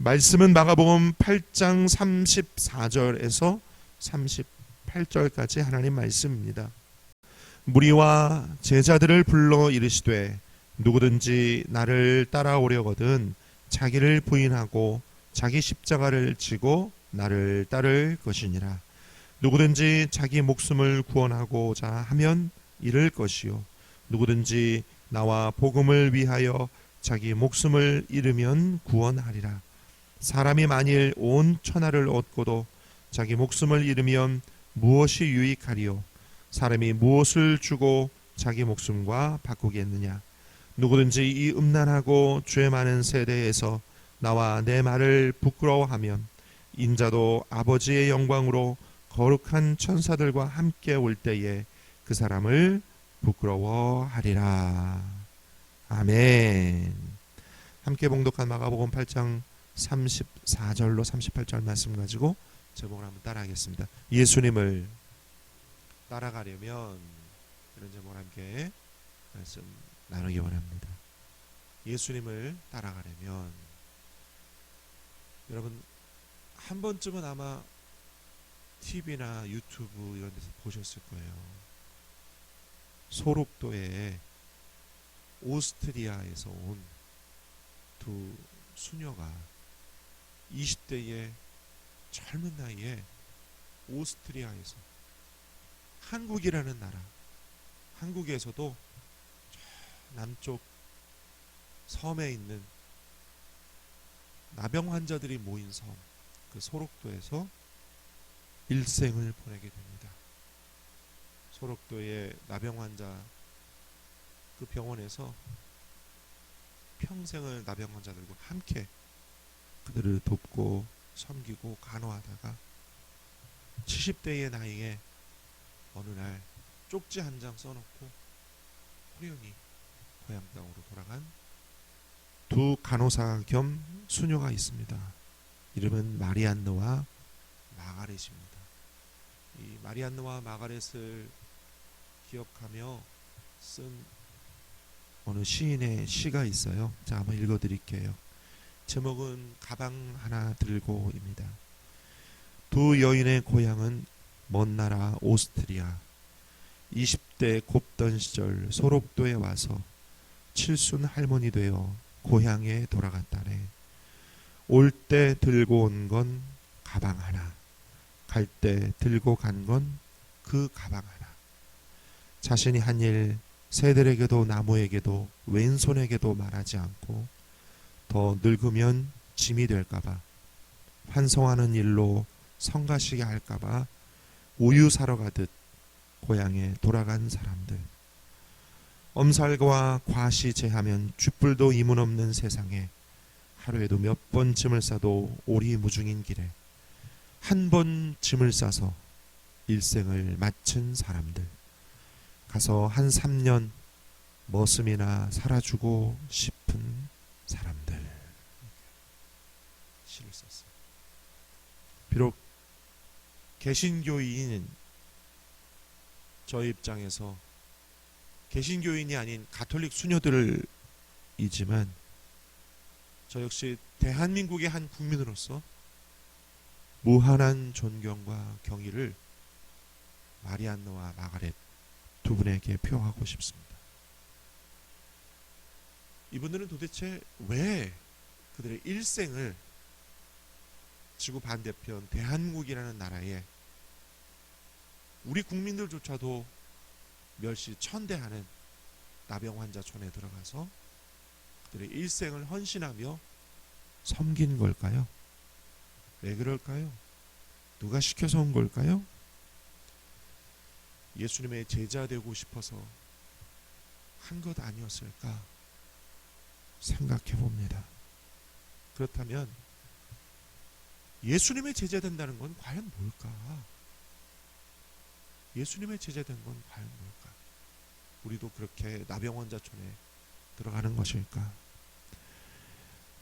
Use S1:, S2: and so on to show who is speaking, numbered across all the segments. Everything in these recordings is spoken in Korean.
S1: 말씀은 마가복음 8장 34절에서 38절까지 하나님 말씀입니다. 무리와 제자들을 불러 이르시되 누구든지 나를 따라오려거든 자기를 부인하고 자기 십자가를 지고 나를 따를 것이니라. 누구든지 자기 목숨을 구원하고자 하면 잃을 것이요 누구든지 나와 복음을 위하여 자기 목숨을 잃으면 구원하리라. 사람이 만일 온 천하를 얻고도 자기 목숨을 잃으면 무엇이 유익하리요? 사람이 무엇을 주고 자기 목숨과 바꾸겠느냐? 누구든지 이 음란하고 죄 많은 세대에서 나와 내 말을 부끄러워하면 인자도 아버지의 영광으로 거룩한 천사들과 함께 올 때에 그 사람을 부끄러워하리라. 아멘. 함께 봉독한 마가복음 8장 34절로 38절 말씀 가지고 제목을 한번 따라하겠습니다. 예수님을 따라가려면, 이런 제목을 함께 말씀 나누기 원합니다. 예수님을 따라가려면, 여러분 한 번쯤은 아마 TV나 유튜브 이런 데서 보셨을 거예요. 소록도에 오스트리아에서 온 두 수녀가 20대의 젊은 나이에 오스트리아에서, 한국이라는 나라, 한국에서도 남쪽 섬에 있는 나병 환자들이 모인 섬, 그 소록도에서 일생을 보내게 됩니다. 소록도의 나병 환자 그 병원에서 평생을 나병 환자들과 함께 그들을 돕고 섬기고 간호하다가 70대의 나이에 어느 날 쪽지 한 장 써놓고 호련히 고향 땅으로 돌아간 두 간호사 겸 수녀가 있습니다. 이름은 마리안느와 마가렛입니다. 이 마리안느와 마가렛을 기억하며 쓴 어느 시인의 시가 있어요. 자, 한번 읽어드릴게요. 제목은 가방 하나 들고입니다. 두 여인의 고향은 먼 나라 오스트리아. 20대 곱던 시절 소록도에 와서 칠순 할머니 되어 고향에 돌아갔다네. 올 때 들고 온 건 가방 하나, 갈 때 들고 간 건 그 가방 하나. 자신이 한 일 새들에게도 나무에게도 왼손에게도 말하지 않고 더 늙으면 짐이 될까봐, 환송하는 일로 성가시게 할까봐 우유 사러 가듯 고향에 돌아간 사람들. 엄살과 과시 제하면 쥐뿔도 이문 없는 세상에 하루에도 몇 번 짐을 싸도 오리무중인 길에 한 번 짐을 싸서 일생을 마친 사람들. 가서 한 3년 머슴이나 살아주고 싶은 사람들. 시를 썼어요. 비록 개신교인인 저 입장에서 개신교인이 아닌 가톨릭 수녀들이지만 저 역시 대한민국의 한 국민으로서 무한한 존경과 경의를 마리안느와 마가렛 두 분에게 표하고 싶습니다. 이분들은 도대체 왜 그들의 일생을 지구 반대편 대한민국이라는 나라에 우리 국민들조차도 멸시 천대하는 나병 환자촌에 들어가서 그들의 일생을 헌신하며 섬긴 걸까요? 왜 그럴까요? 누가 시켜서 온 걸까요? 예수님의 제자 되고 싶어서 한 것 아니었을까 생각해 봅니다. 그렇다면 예수님의 제자 된다는 건 과연 뭘까? 예수님의 제자 된 건 과연 뭘까? 우리도 그렇게 나병 환자촌에 들어가는 것일까?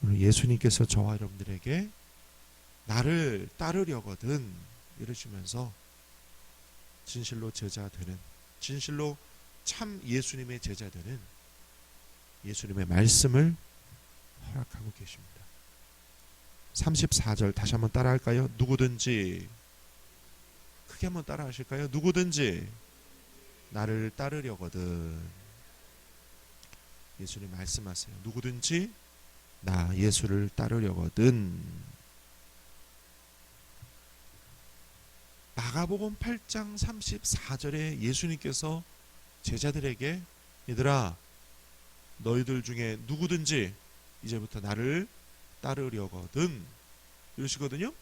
S1: 오늘 예수님께서 저와 여러분들에게 나를 따르려거든 이러시면서 진실로 제자 되는, 진실로 참 예수님의 제자 되는 예수님의 말씀을 허락하고 계십니다. 34절 다시 한번 따라 할까요? 누구든지, 크게 한번 따라 하실까요? 누구든지 나를 따르려거든. 예수님 말씀하세요. 누구든지 나 예수를 따르려거든. 마가복음 8장 34절에 예수님께서 제자들에게 얘들아 너희들 중에 누구든지 이제부터 나를 따르려거든 이러시거든요.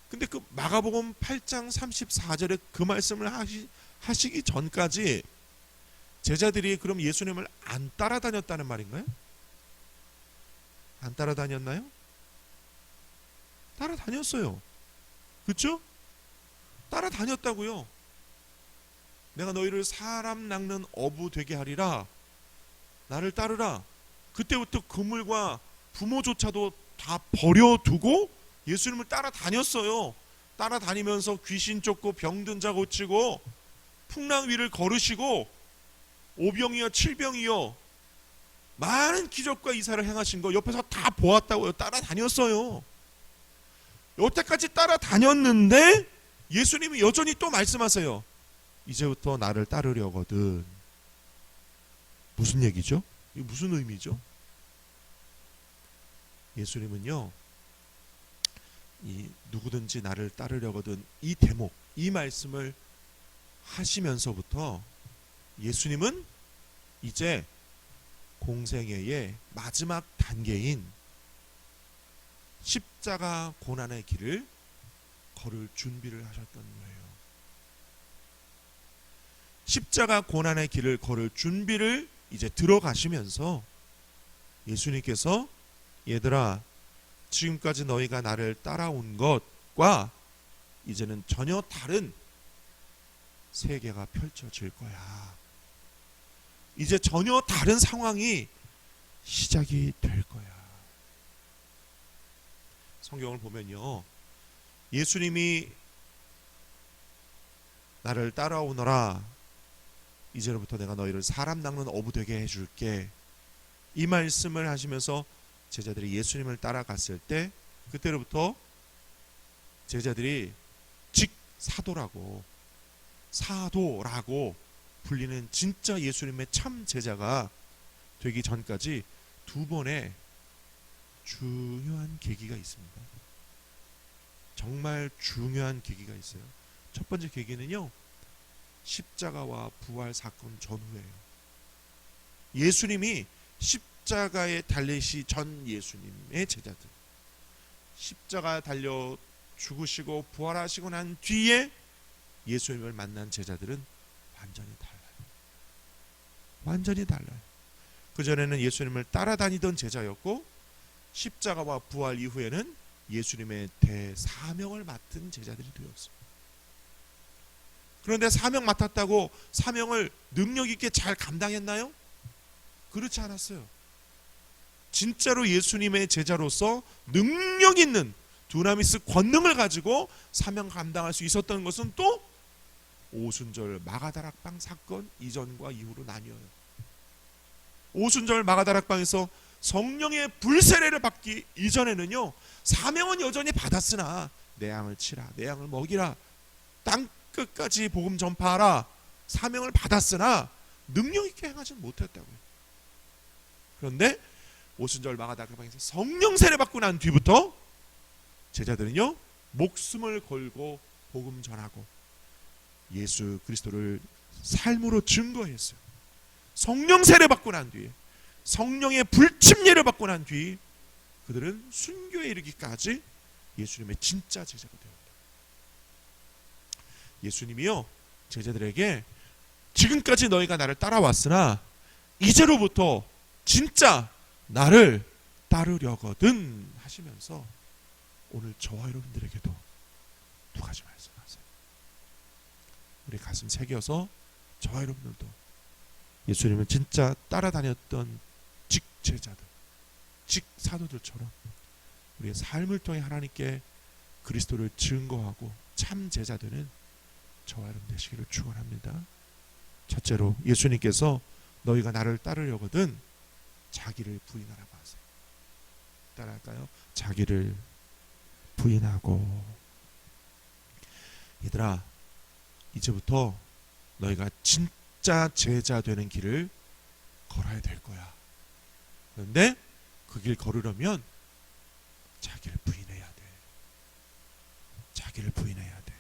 S1: 근데 그 마가복음 8장 34절에 그 말씀을 하시기 전까지 제자들이 그럼 예수님을 안 따라다녔다는 말인가요? 안 따라다녔나요? 따라다녔어요. 그렇죠? 따라다녔다고요. 내가 너희를 사람 낚는 어부 되게 하리라. 나를 따르라. 그때부터 그물과 부모조차도 다 버려두고 예수님을 따라다녔어요. 따라다니면서 귀신 쫓고 병든 자 고치고 풍랑 위를 걸으시고 오병이어 칠병이어 많은 기적과 이사를 행하신 거 옆에서 다 보았다고요. 따라다녔어요. 여태까지 따라다녔는데 예수님이 여전히 또 말씀하세요. 이제부터 나를 따르려거든. 무슨 얘기죠? 이게 무슨 의미죠? 예수님은요, 이 누구든지 나를 따르려거든 이 대목, 이 말씀을 하시면서부터 예수님은 이제 공생애의 마지막 단계인 십자가 고난의 길을 걸을 준비를 하셨던 거예요. 십자가 고난의 길을 걸을 준비를 이제 들어가시면서 예수님께서 얘들아 지금까지 너희가 나를 따라온 것과 이제는 전혀 다른 세계가 펼쳐질 거야. 이제 전혀 다른 상황이 시작이 될 거야. 성경을 보면요, 예수님이 나를 따라오너라 이제로부터 내가 너희를 사람 낚는 어부 되게 해줄게 이 말씀을 하시면서 제자들이 예수님을 따라갔을 때 그때로부터 제자들이 직사도라고 사도라고 불리는 진짜 예수님의 참 제자가 되기 전까지 두 번의 중요한 계기가 있습니다. 정말 중요한 계기가 있어요. 첫 번째 계기는요, 십자가와 부활 사건 전후예요. 예수님이 십자가에 달리시 전 예수님의 제자들, 십자가 달려 죽으시고 부활하시고 난 뒤에 예수님을 만난 제자들은 완전히 달라요. 완전히 달라요. 그전에는 예수님을 따라다니던 제자였고 십자가와 부활 이후에는 예수님의 대사명을 맡은 제자들이 되었어요. 그런데 사명 맡았다고 사명을 능력 있게 잘 감당했나요? 그렇지 않았어요. 진짜로 예수님의 제자로서 능력 있는 두나미스 권능을 가지고 사명 감당할 수 있었던 것은 또 오순절 마가다락방 사건 이전과 이후로 나뉘어요. 오순절 마가다락방에서 성령의 불세례를 받기 이전에는요, 사명은 여전히 받았으나 내 양을 치라, 내 양을 먹이라, 땅 끝까지 복음 전파하라 사명을 받았으나 능력 있게 행하지 못했다고요. 그런데 오순절 마가다락방에서 성령 세례 받고 난 뒤부터 제자들은요, 목숨을 걸고 복음 전하고 예수 그리스도를 삶으로 증거했어요. 성령 세례 받고 난 뒤에, 성령의 불침례를 받고 난 뒤 그들은 순교에 이르기까지 예수님의 진짜 제자가 되었다. 예수님이요, 제자들에게 지금까지 너희가 나를 따라왔으나 이제로부터 진짜 나를 따르려거든 하시면서 오늘 저와 여러분들에게도 두 가지 말씀하세요. 우리 가슴 새겨서 저와 여러분들도 예수님을 진짜 따라다녔던 직제자들, 직사도들처럼 우리의 삶을 통해 하나님께 그리스도를 증거하고 참 제자들은 저와 여러분 되시기를 축원합니다. 첫째로 예수님께서 너희가 나를 따르려거든 자기를 부인하라고 하세요. 따라할까요? 자기를 부인하고. 얘들아, 이제부터 너희가 진짜 제자 되는 길을 걸어야 될 거야. 그런데 그 길 걸으려면 자기를 부인해야 돼. 자기를 부인해야 돼.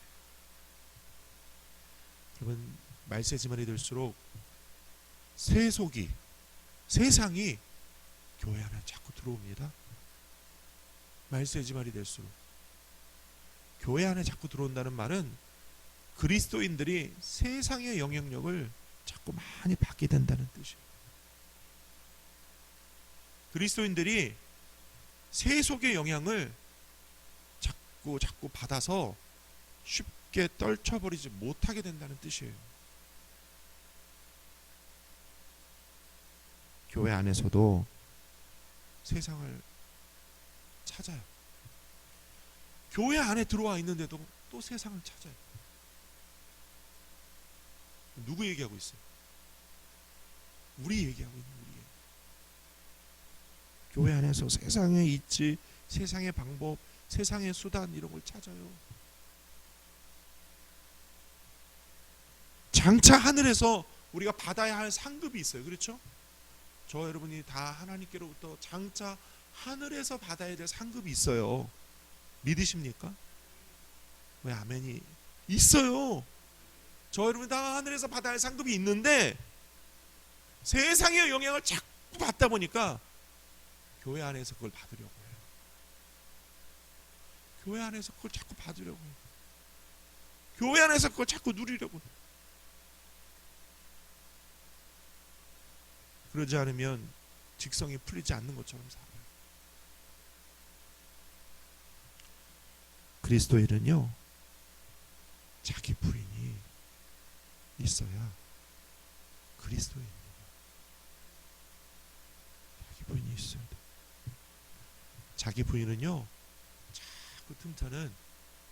S1: 여러분, 말세지말이 될수록 세상이 교회 안에 자꾸 들어옵니다. 말세지말이 될수록 교회 안에 자꾸 들어온다는 말은 그리스도인들이 세상의 영향력을 자꾸 많이 받게 된다는 뜻이에요. 그리스도인들이 세속의 영향을 자꾸 받아서 쉽게 떨쳐버리지 못하게 된다는 뜻이에요. 교회 안에서도 세상을 찾아요. 교회 안에 들어와 있는데도 또 세상을 찾아요. 누구 얘기하고 있어요? 우리 얘기하고 있는 우리예요. 교회 안에서 세상의 이치, 세상의 방법, 세상의 수단 이런 걸 찾아요. 장차 하늘에서 우리가 받아야 할 상급이 있어요. 그렇죠? 저 여러분이 다 하나님께로부터 장차 하늘에서 받아야 될 상급이 있어요. 믿으십니까? 왜 아멘이 있어요? 저 여러분 다 하늘에서 받아야 할 상급이 있는데 세상의 영향을 자꾸 받다 보니까 교회 안에서 그걸 받으려고 해요. 교회 안에서 그걸 자꾸 받으려고 해요. 교회 안에서 그걸 자꾸 누리려고 해요. 그러지 않으면 직성이 풀리지 않는 것처럼 살아요. 그리스도인은요, 자기 부인이 있어야 그리스도인입니다. 자기 부인이 있어야 돼. 자기 부인은요, 자꾸 틈타는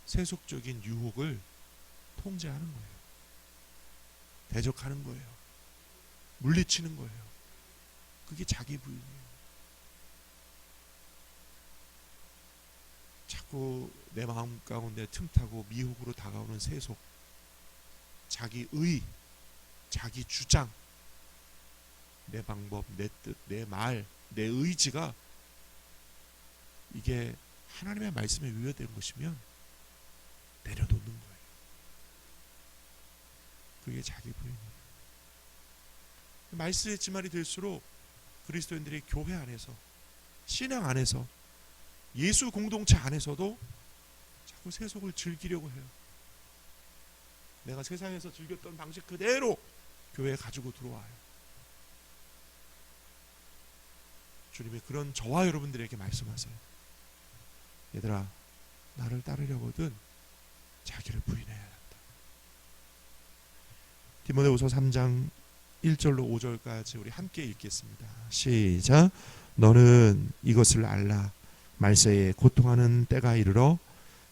S1: 세속적인 유혹을 통제하는 거예요. 대적하는 거예요. 물리치는 거예요. 그게 자기 부인이에요. 자꾸 내 마음 가운데 틈타고 미혹으로 다가오는 세속, 자기 의, 자기 주장, 내 방법, 내 뜻, 내 말, 내 의지가 이게 하나님의 말씀에 위배된 것이면 내려놓는 거예요. 그게 자기 부인이에요. 말씀의 될수록 그리스도인들이 교회 안에서, 신앙 안에서, 예수 공동체 안에서도 자꾸 세속을 즐기려고 해요. 내가 세상에서 즐겼던 방식 그대로 교회에 가지고 들어와요. 주님이 그런 저와 여러분들에게 말씀하세요. 얘들아, 나를 따르려거든 자기를 부인해야 한다. 디모데후서 3장 1절로 5절까지 우리 함께 읽겠습니다. 시작. 너는 이것을 알라. 말세에 고통하는 때가 이르러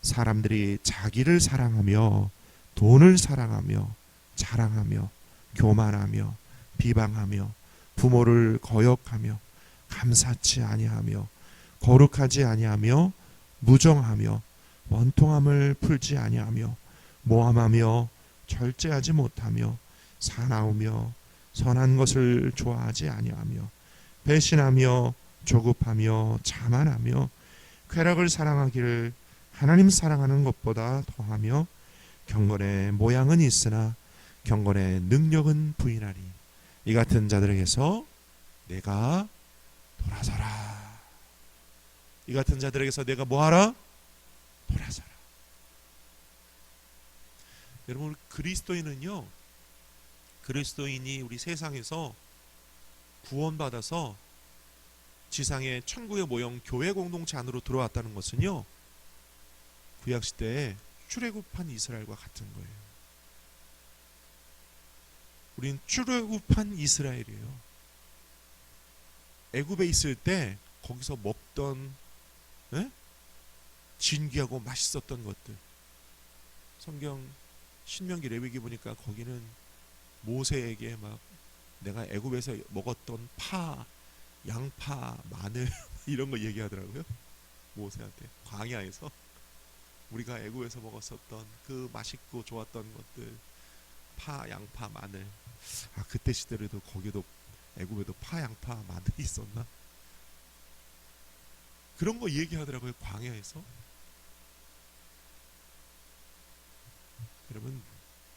S1: 사람들이 자기를 사랑하며 돈을 사랑하며 자랑하며 교만하며 비방하며 부모를 거역하며 감사치 아니하며 거룩하지 아니하며 무정하며 원통함을 풀지 아니하며 모함하며 절제하지 못하며 사나우며 선한 것을 좋아하지 아니하며 배신하며 조급하며 자만하며 쾌락을 사랑하기를 하나님 사랑하는 것보다 더하며 경건의 모양은 있으나 경건의 능력은 부인하리. 이 같은 자들에게서 내가 돌아서라. 이 같은 자들에게서 내가 뭐하라? 돌아서라. 여러분, 그리스도인은요, 그리스도인이 우리 세상에서 구원받아서 지상의 천국의 모형 교회 공동체 안으로 들어왔다는 것은요, 구약시대에 출애굽한 이스라엘과 같은 거예요. 우린 출애굽한 이스라엘이에요. 애굽에 있을 때 거기서 먹던 진귀하고 맛있었던 것들, 성경 신명기 레위기 보니까 거기는 모세에게 막 내가 애굽에서 먹었던 파, 양파, 마늘 이런 거 얘기하더라고요. 모세한테 광야에서 우리가 애굽에서 먹었었던 그 맛있고 좋았던 것들, 파, 양파, 마늘. 그때 시대로도 거기도 애굽에도 파, 양파, 마늘이 있었나? 그런 거 얘기하더라고요. 광야에서. 여러분,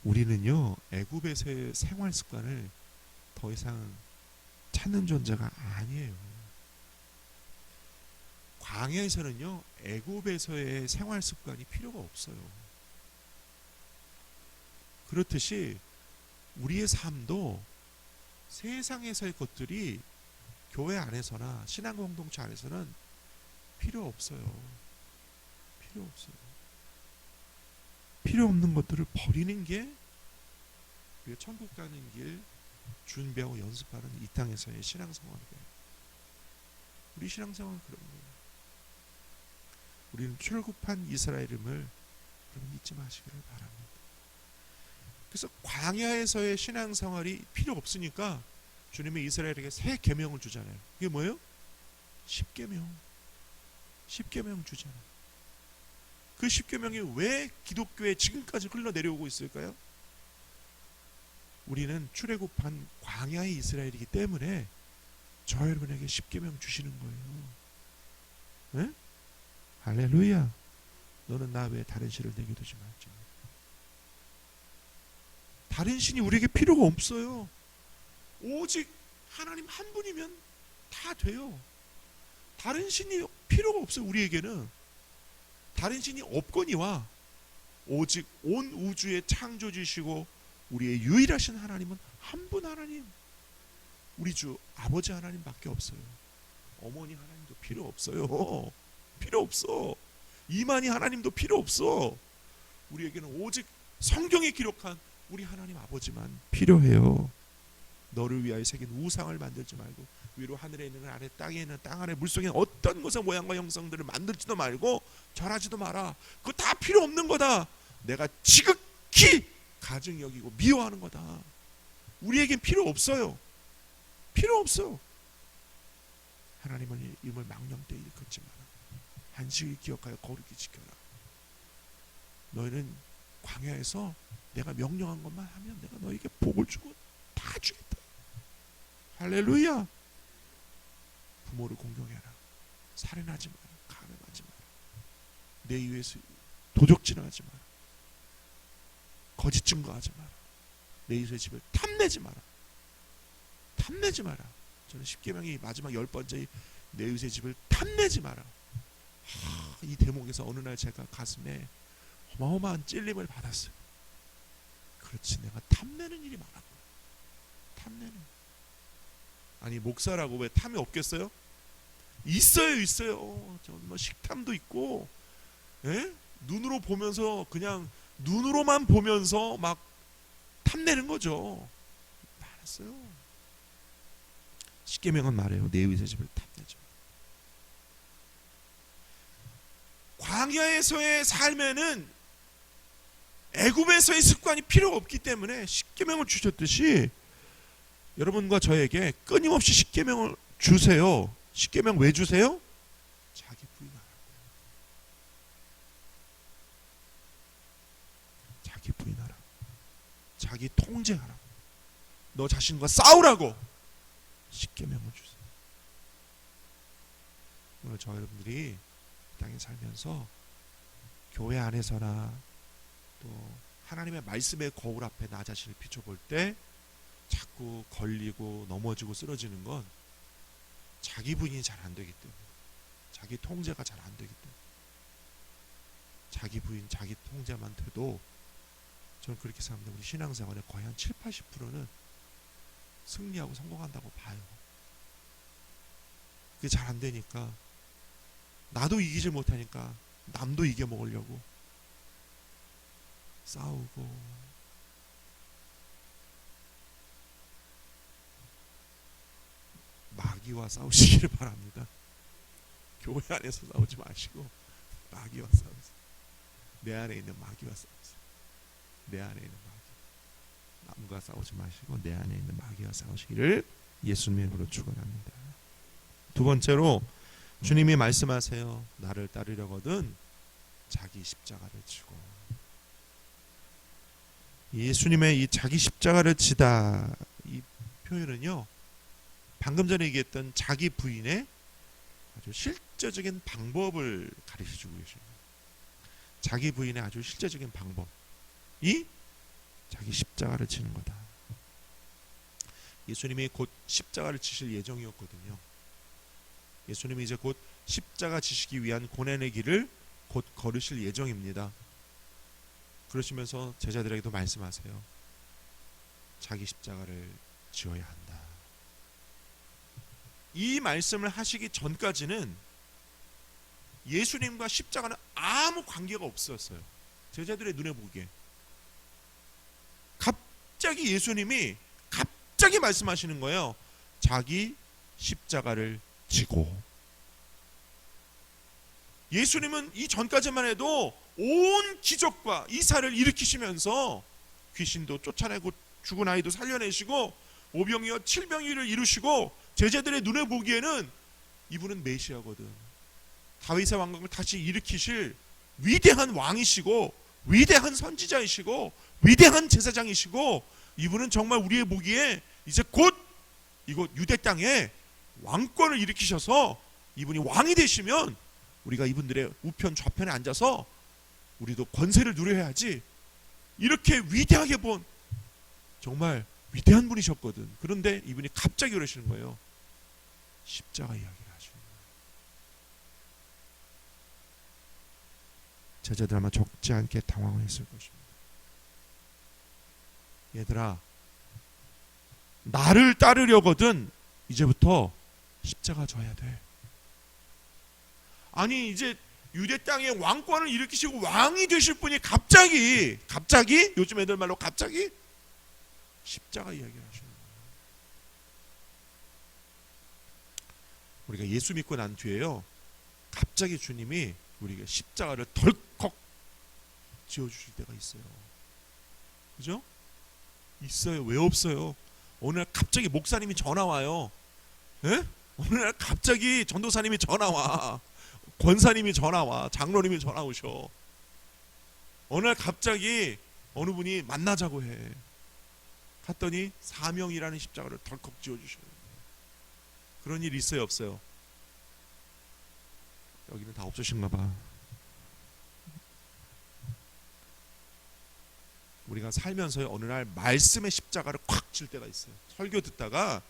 S1: 우리는요 애굽에서의 생활 습관을 더 이상 찾는 존재가 아니에요. 광야에서는요 애굽에서의 생활 습관이 필요가 없어요. 그렇듯이 우리의 삶도 세상에서의 것들이 교회 안에서나 신앙 공동체 안에서는 필요 없어요. 필요 없어요. 필요 없는 것들을 버리는 게 우리가 천국 가는 길 준비하고 연습하는 이 땅에서의 신앙생활이에요. 우리 신앙생활은 그런 거예요. 우리는 출굽한 이스라엘임을 여러분 잊지 마시기를 바랍니다. 그래서 광야에서의 신앙생활이 필요 없으니까 주님이 이스라엘에게 새 계명을 주잖아요. 그게 뭐예요? 십계명. 십계명 주잖아요. 그 십계명이 왜 기독교에 지금까지 흘러내려오고 있을까요? 우리는 출애굽한 광야의 이스라엘이기 때문에 저 여러분에게 십계명 주시는 거예요. 네? 할렐루야. 너는 나 외에 다른 신을 내게 두지 말지. 다른 신이 우리에게 필요가 없어요. 오직 하나님 한 분이면 다 돼요. 다른 신이 필요가 없어요. 우리에게는 다른 신이 없거니와 오직 온 우주의 창조주시고 우리의 유일하신 하나님은 한 분 하나님, 우리 주 아버지 하나님밖에 없어요. 어머니 하나님도 필요 없어요. 필요 없어. 이만희 하나님도 필요 없어. 우리에게는 오직 성경에 기록한 우리 하나님 아버지만 필요해요. 너를 위하여 새긴 우상을 만들지 말고 위로 하늘에 있는 아래 땅에 있는 땅 아래 물속에 있는 어떤 것의 모양과 형상들을 만들지도 말고 절하지도 마라. 그거 다 필요 없는 거다. 내가 지극히 가증히 여기고 미워하는 거다. 우리에겐 필요 없어요. 필요 없어. 하나님은 이름을 망령되이 일컫지 마라. 안식을 기억하여 거룩히 지켜라. 너희는 광야에서 내가 명령한 것만 하면 내가 너에게 복을 주고 다 주겠다. 할렐루야. 부모를 공경해라. 살인하지 마라. 간음하지 마라. 내 이유에서 도적질하지 마라. 거짓 증거하지 마라. 내 이웃의 집을 탐내지 마라. 탐내지 마라. 저는 십계명이 마지막 10번째 내 이웃의 집을 탐내지 마라. 이 대목에서 어느 날 제가 가슴에 어마어마한 찔림을 받았어요. 그렇지, 내가 탐내는 일이 많았구나. 탐내는. 아니 목사라고 왜 탐이 없겠어요? 있어요. 저는 뭐 식탐도 있고, 예? 눈으로 보면서 그냥 눈으로만 보면서 막 탐내는 거죠. 많았어요. 십계명은 말해요. 내 이웃의 집을 탐내지 마. 광야에서의 삶에는 애굽에서의 습관이 필요가 없기 때문에 십계명을 주셨듯이 여러분과 저에게 끊임없이 십계명을 주세요. 십계명 왜 주세요? 자기 부인하라고. 자기 부인하라고. 자기 통제하라고. 너 자신과 싸우라고 십계명을 주세요. 오늘 저 여러분들이 땅에 살면서 교회 안에서나 또 하나님의 말씀의 거울 앞에 나 자신을 비춰볼 때 자꾸 걸리고 넘어지고 쓰러지는 건 자기 부인이 잘 안 되기 때문에, 자기 통제가 잘 안 되기 때문에. 자기 부인, 자기 통제만 돼도 저는 그렇게 생각합니다. 우리 신앙생활의 거의 한 70-80%는 승리하고 성공한다고 봐요. 그게 잘 안 되니까, 나도 이기지 못하니까 남도 이겨먹으려고 싸우고, 마귀와 싸우시기를 바랍니다. 교회 안에서 싸우지 마시고 마귀와 싸우세요. 내 안에 있는 마귀와 싸우세요. 내 안에 있는 마귀. 남과 싸우지 마시고 내 안에 있는 마귀와 싸우시기를 예수님의 이름으로 축원합니다. 두 번째로 주님이 말씀하세요. 나를 따르려거든 자기 십자가를 지고. 예수님의 이 자기 십자가를 지다 이 표현은요, 방금 전에 얘기했던 자기 부인의 아주 실제적인 방법을 가르쳐주고 계십니다. 자기 부인의 아주 실제적인 방법이 자기 십자가를 지는 거다. 예수님이 곧 십자가를 지실 예정이었거든요. 예수님이 이제 곧 십자가 지시기 위한 고난의 길을 곧 걸으실 예정입니다. 그러시면서 제자들에게도 말씀하세요. 자기 십자가를 지어야 한다. 이 말씀을 하시기 전까지는 예수님과 십자가는 아무 관계가 없었어요. 제자들의 눈에 보기에. 갑자기 예수님이 갑자기 말씀하시는 거예요. 자기 십자가를 지고. 예수님은 이 전까지만 해도 온 기적과 이사를 일으키시면서 귀신도 쫓아내고 죽은 아이도 살려내시고 오병이어 칠병이를 이루시고 제자들의 눈에 보기에는 이분은 메시아거든. 다윗의 왕국을 다시 일으키실 위대한 왕이시고 위대한 선지자이시고 위대한 제사장이시고 이분은 정말 우리의 보기에 이제 곧 이곳 유대 땅에 왕권을 일으키셔서 이분이 왕이 되시면 우리가 이분들의 우편 좌편에 앉아서 우리도 권세를 누려야지, 이렇게 위대하게 본 정말 위대한 분이셨거든. 그런데 이분이 갑자기 그러시는 거예요. 십자가 이야기를 하시는 거예요. 제자들 아마 적지 않게 당황했을 것입니다. 얘들아, 나를 따르려거든 이제부터 십자가 져야 돼. 아니 이제 유대 땅에 왕권을 일으키시고 왕이 되실 분이 갑자기 요즘 애들 말로 갑자기 십자가 이야기를 하시는 거예요. 우리가 예수 믿고 난 뒤에요, 갑자기 주님이 우리에게 십자가를 덜컥 지어주실 때가 있어요. 그죠? 있어요. 왜 없어요? 어느 날 갑자기 목사님이 전화 와요. 에? 어느 날 갑자기 전도사님이 전화 와. 권사님이 전화 와. 장로님이 전화 오셔. 어느 날 갑자기 어느 분이 만나자고 해. 갔더니 사명이라는 십자가를 덜컥 지어주셔요. 그런 일 있어요, 없어요? 여기는 다 없으신가 봐. 우리가 살면서 어느 날 말씀의 십자가를 콱 질 때가 있어요. 설교 듣다가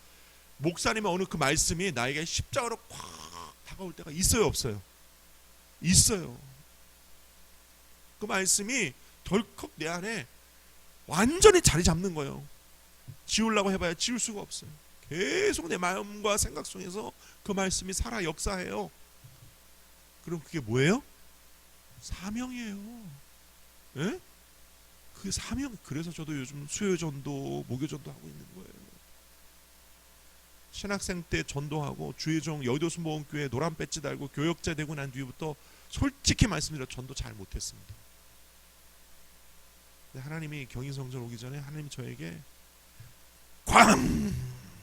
S1: 목사님의 어느 그 말씀이 나에게 십자가로 콱 다가올 때가 있어요, 없어요? 있어요. 그 말씀이 덜컥 내 안에 완전히 자리 잡는 거예요. 지우려고 해봐야 지울 수가 없어요. 계속 내 마음과 생각 속에서 그 말씀이 살아 역사해요. 그럼 그게 뭐예요? 사명이에요. 예? 그 사명. 그래서 저도 요즘 수요전도 목요전도 하고 있는 거예요. 신학생 때 전도하고 주의종 여의도 순복음교회 노란 배지 달고 교역자 되고 난 뒤부터 솔직히 말씀드려 전도 잘 못했습니다. 근데 하나님이 경인성전 오기 전에 하나님이 저에게 꽝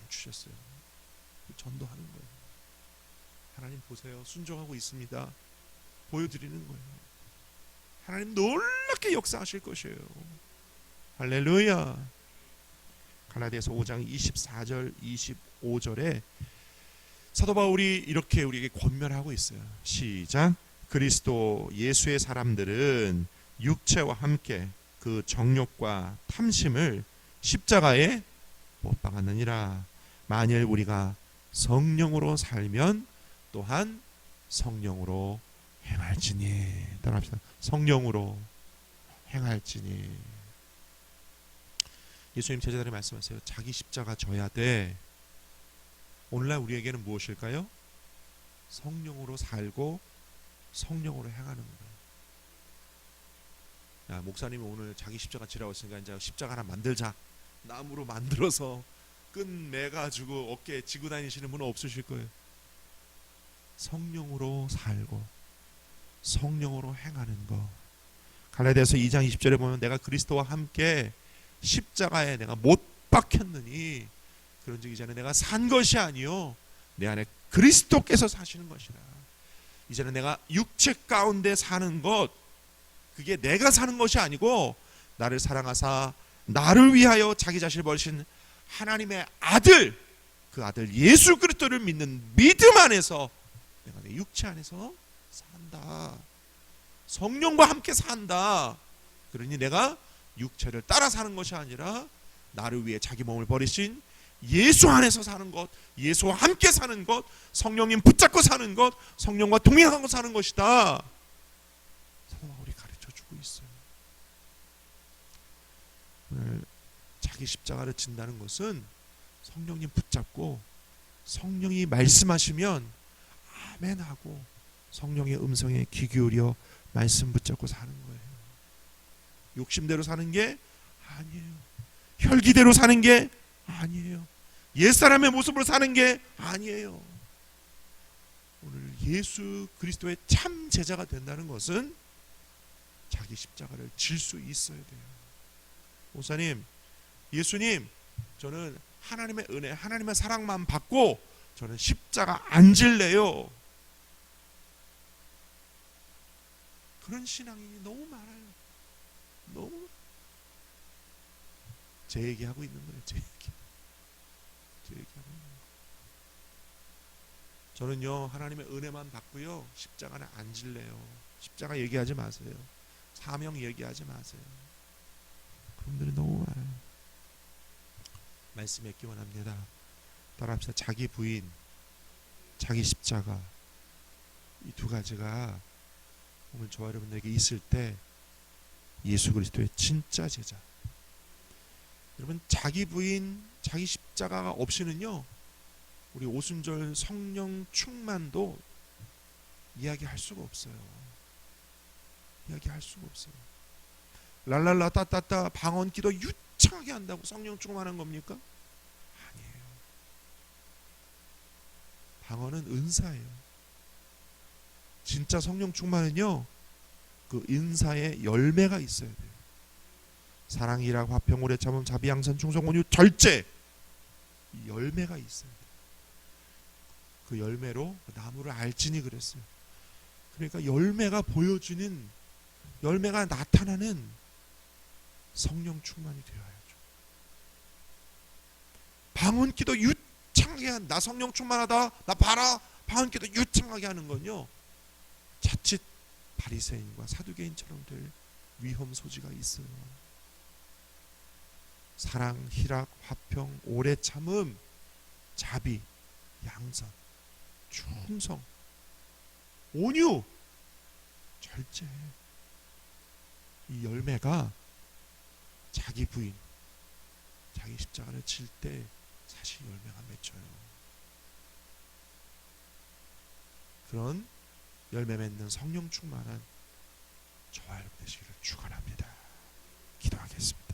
S1: 주셨어요. 전도하는 거예요. 하나님 보세요, 순종하고 있습니다. 보여드리는 거예요. 하나님 놀랍게 역사하실 것이에요. 할렐루야. 갈라디아서 5장 24절 25절에 사도 바울이 이렇게 우리에게 권면하고 있어요. 시작. 그리스도 예수의 사람들은 육체와 함께 그 정욕과 탐심을 십자가에 못 박았느니라. 만일 우리가 성령으로 살면 또한 성령으로 행할지니. 따라합시다. 성령으로 행할지니. 예수님 제자들이 말씀하세요. 자기 십자가 져야 돼. 오늘날 우리에게는 무엇일까요? 성령으로 살고 성령으로 행하는 거예요. 야, 목사님이 오늘 자기 십자가 지라고 했으니까 이제 십자가 하나 만들자. 나무로 만들어서 끈 매가지고 어깨에 지고 다니시는 분은 없으실 거예요. 성령으로 살고 성령으로 행하는 거. 갈라디아서 2장 20절에 보면 내가 그리스도와 함께 십자가에 내가 못 박혔느니 그런즉 이제는 내가 산 것이 아니요 내 안에 그리스도께서 사시는 것이라. 이제는 내가 육체 가운데 사는 것, 그게 내가 사는 것이 아니고 나를 사랑하사 나를 위하여 자기 자신을 버리신 하나님의 아들, 그 아들 예수 그리스도를 믿는 믿음 안에서 내가 내 육체 안에서 산다. 성령과 함께 산다. 그러니 내가 육체를 따라 사는 것이 아니라 나를 위해 자기 몸을 버리신 예수 안에서 사는 것, 예수와 함께 사는 것, 성령님 붙잡고 사는 것, 성령과 동행하고 사는 것이다. 사도 바울이 가르쳐주고 있어요. 오늘 자기 십자가를 진다는 것은 성령님 붙잡고 성령이 말씀하시면 아멘 하고 성령의 음성에 귀 기울여 말씀 붙잡고 사는 거예요. 욕심대로 사는 게 아니에요. 혈기대로 사는 게 아니에요. 옛사람의 모습으로 사는 게 아니에요. 오늘 예수 그리스도의 참 제자가 된다는 것은 자기 십자가를 질 수 있어야 돼요. 목사님, 예수님, 저는 하나님의 은혜, 하나님의 사랑만 받고 저는 십자가 안 질래요. 그런 신앙인이 너무 많아요. 너무. 제 얘기하고 있는 거예요. 제 얘기하고 있는 거예요. 저는요, 하나님의 은혜만 받고요, 십자가는 안 질래요. 십자가 얘기하지 마세요. 사명 얘기하지 마세요. 그분들이 너무 많아요. 말씀 맺기 원합니다. 따라합시다. 자기 부인, 자기 십자가, 이 두 가지가 오늘 저와 여러분들에게 있을 때 예수 그리스도의 진짜 제자. 여러분, 자기 부인, 자기 십자가가 없이는요, 우리 오순절 성령 충만도 이야기할 수가 없어요. 이야기할 수가 없어요. 랄랄라 따따따 방언 기도 유창하게 한다고 성령 충만한 겁니까? 아니에요. 방언은 은사예요. 진짜 성령 충만은요, 그 은사의 열매가 있어야 돼요. 사랑, 희락, 화평, 오래 참음, 자비, 양선, 충성, 온유, 절제, 이 열매가 있어야 돼요. 그 열매로 나무를 알지니 그랬어요. 그러니까 열매가 보여주는, 열매가 나타나는 성령 충만이 되어야죠. 방언기도 유창하게 한, 나 성령 충만하다, 나 봐라, 방언기도 유창하게 하는 건요, 자칫 바리새인과 사두개인처럼 될 위험 소지가 있어요. 사랑, 희락, 화평, 오래 참음, 자비, 양선, 충성, 온유, 절제, 이 열매가 자기 부인, 자기 십자가를 질 때 사실 열매가 맺혀요. 그런 열매 맺는 성령 충만한 저와 여러분 되시기를 축원합니다. 기도하겠습니다.